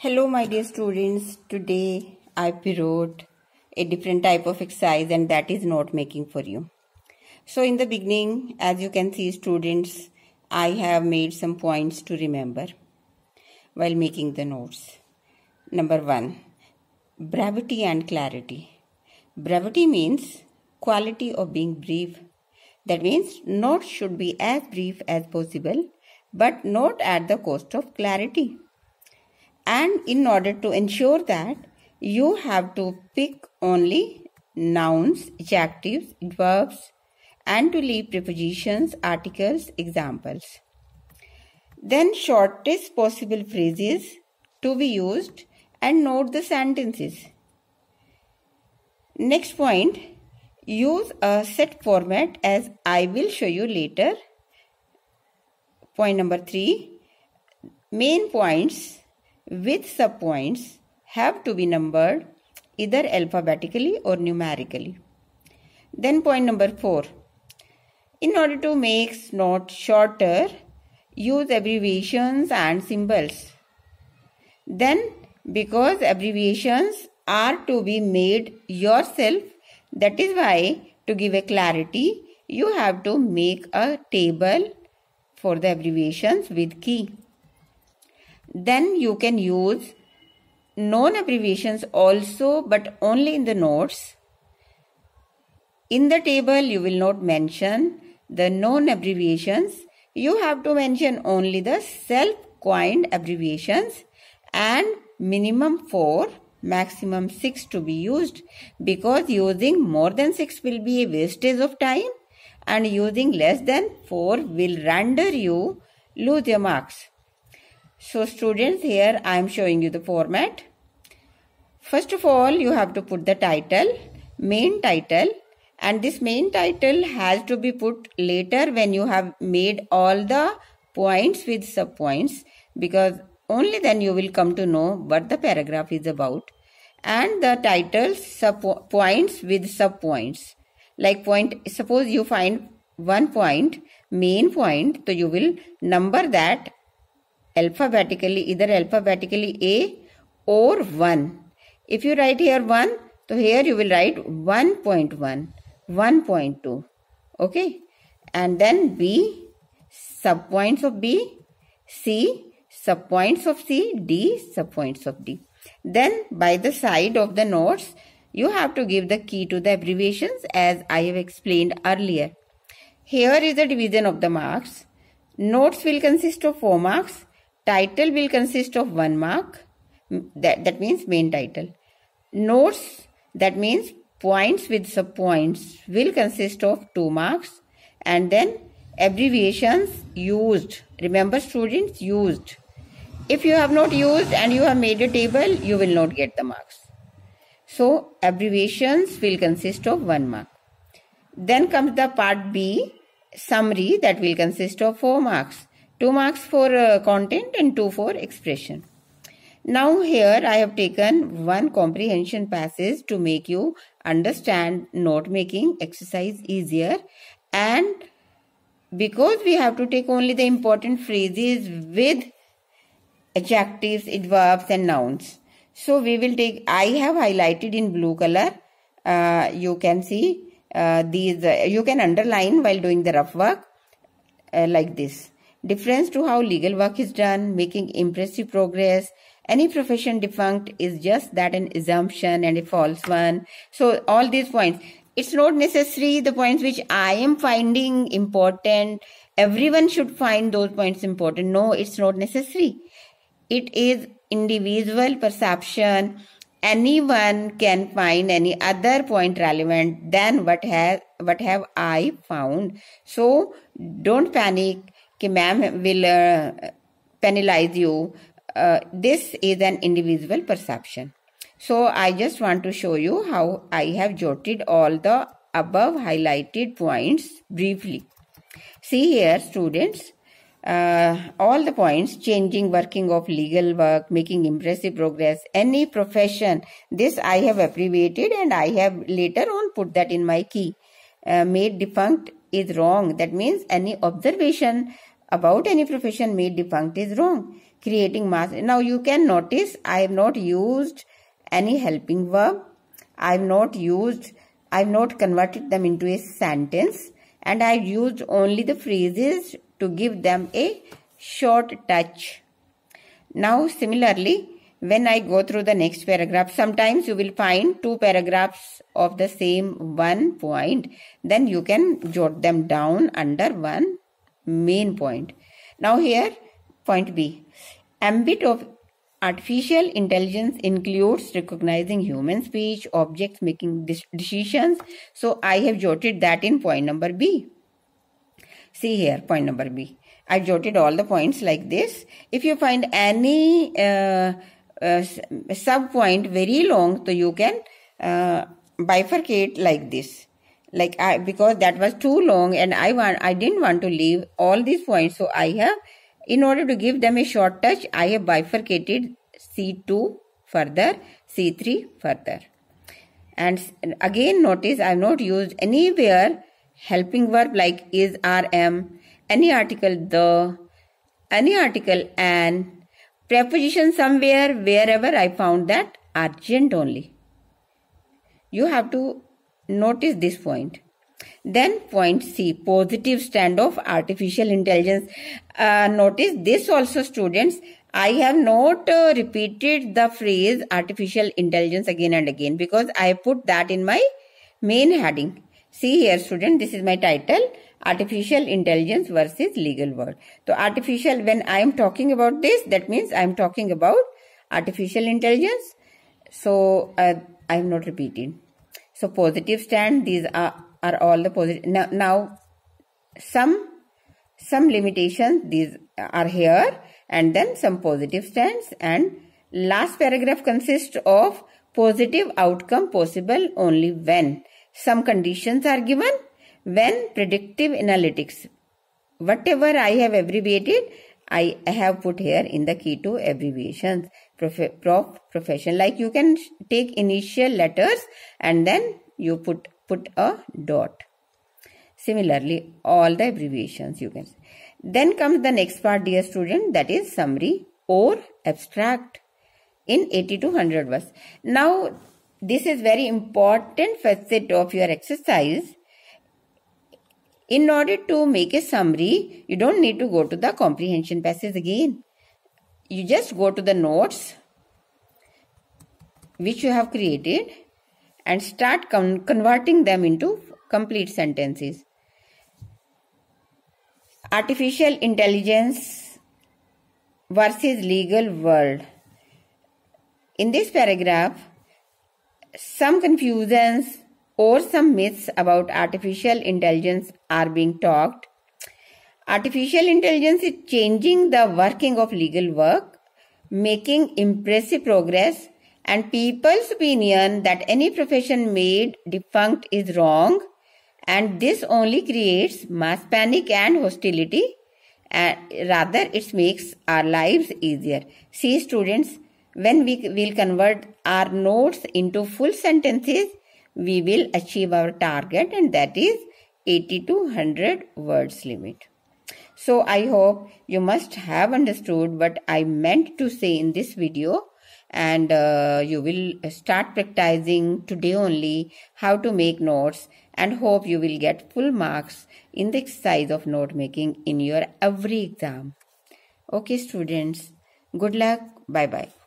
Hello my dear students, today I wrote a different type of exercise and that is note making for you. So in the beginning, as you can see students, I have made some points to remember while making the notes. Number 1, brevity and clarity. Brevity means quality of being brief. That means notes should be as brief as possible but not at the cost of clarity. And in order to ensure that, you have to pick only nouns, adjectives, verbs, and to leave prepositions, articles, examples. Then shortest possible phrases to be used and note the sentences. Next point, use a set format as I will show you later. Point number 3, main points with subpoints have to be numbered either alphabetically or numerically. Then point number 4, in order to make notes shorter, use abbreviations and symbols. Then because abbreviations are to be made yourself, that is why to give a clarity, you have to make a table for the abbreviations with key. Then you can use non-abbreviations also, but only in the notes. In the table, you will not mention the non-abbreviations. You have to mention only the self-coined abbreviations and minimum 4, maximum 6 to be used, because using more than 6 will be a wastage of time and using less than 4 will render you lose your marks. So students, here I am showing you the format. First of all, you have to put the title, main title, and this main title has to be put later when you have made all the points with subpoints, because only then you will come to know what the paragraph is about. And the titles, points with subpoints. Like point, suppose you find one point, main point, so you will number that alphabetically, either alphabetically A or 1. If you write here 1, so here you will write 1.1, 1.2. Okay. And then B, subpoints of B, C, subpoints of C, D, subpoints of D. Then by the side of the notes, you have to give the key to the abbreviations as I have explained earlier. Here is the division of the marks. Notes will consist of 4 marks. Title will consist of 1 mark, that means main title. Notes, that means points with subpoints, will consist of 2 marks. And then abbreviations used. Remember students, used. If you have not used and you have made a table, you will not get the marks. So abbreviations will consist of 1 mark. Then comes the part B, summary, that will consist of 4 marks. 2 marks for content and 2 for expression. Now here I have taken one comprehension passage to make you understand note making exercise easier, and because we have to take only the important phrases with adjectives, adverbs and nouns. So we will take, I have highlighted in blue color. You can see these, you can underline while doing the rough work like this. Difference to how legal work is done, making impressive progress. Any profession defunct is just that, an assumption and a false one. So all these points, it's not necessary the points which I am finding important, everyone should find those points important. No, it's not necessary. It is individual perception. Anyone can find any other point relevant than what have I found. So don't panic. Ma'am will penalize you. This is an individual perception. So I just want to show you how I have jotted all the above highlighted points briefly. See here students, all the points: changing working of legal work, making impressive progress, any profession. This I have abbreviated and I have later on put that in my key. Made defunct is wrong. That means any observation about any profession made defunct is wrong. creating mass. Now you can notice I have not used any helping verb. I have not converted them into a sentence, and I used only the phrases to give them a short touch. Now similarly, when I go through the next paragraph, sometimes you will find two paragraphs of the same one point. Then you can jot them down under one main point. Now here, point B. Ambit of artificial intelligence includes recognizing human speech, objects, making decisions. So I have jotted that in point number B. See here, point number B. I jotted all the points like this. If you find any sub point very long, so you can bifurcate like this. Because that was too long and I didn't want to leave all these points, so I have, in order to give them a short touch, I have bifurcated C2 further, C3 further. And again notice I have not used anywhere helping verb like is, are, am, any article the, any article an, preposition somewhere, wherever I found that urgent only. You have to notice this point. Then point C, positive stand of artificial intelligence. Notice this also, students. I have not repeated the phrase artificial intelligence again and again because I put that in my main heading. See here, student, this is my title, artificial intelligence versus legal word. So artificial, when I am talking about this, that means I am talking about artificial intelligence. So I am not repeating. So positive stand, these are all the positive. Now some limitations, these are here, and then some positive stands, and last paragraph consists of positive outcome possible only when some conditions are given, when predictive analytics. Whatever I have abbreviated, I have put here in the key to abbreviations. Profession, like you can take initial letters and then you put a dot. Similarly, all the abbreviations you can see. Then comes the next part, dear student, that is summary or abstract in 80 to 100 words. Now, this is very important facet of your exercise. In order to make a summary, you don't need to go to the comprehension passage again. You just go to the notes which you have created and start converting them into complete sentences. Artificial intelligence versus legal world. In this paragraph, some confusions or some myths about artificial intelligence are being talked. Artificial intelligence is changing the working of legal work, making impressive progress, and people's opinion that any profession made defunct is wrong, and this only creates mass panic and hostility, and rather it makes our lives easier. See, students, when we will convert our notes into full sentences, we will achieve our target, and that is 80 to 100 words limit. So I hope you must have understood what I meant to say in this video, and you will start practicing today only how to make notes, and hope you will get full marks in the exercise of note making in your every exam. Okay, students, good luck. Bye bye.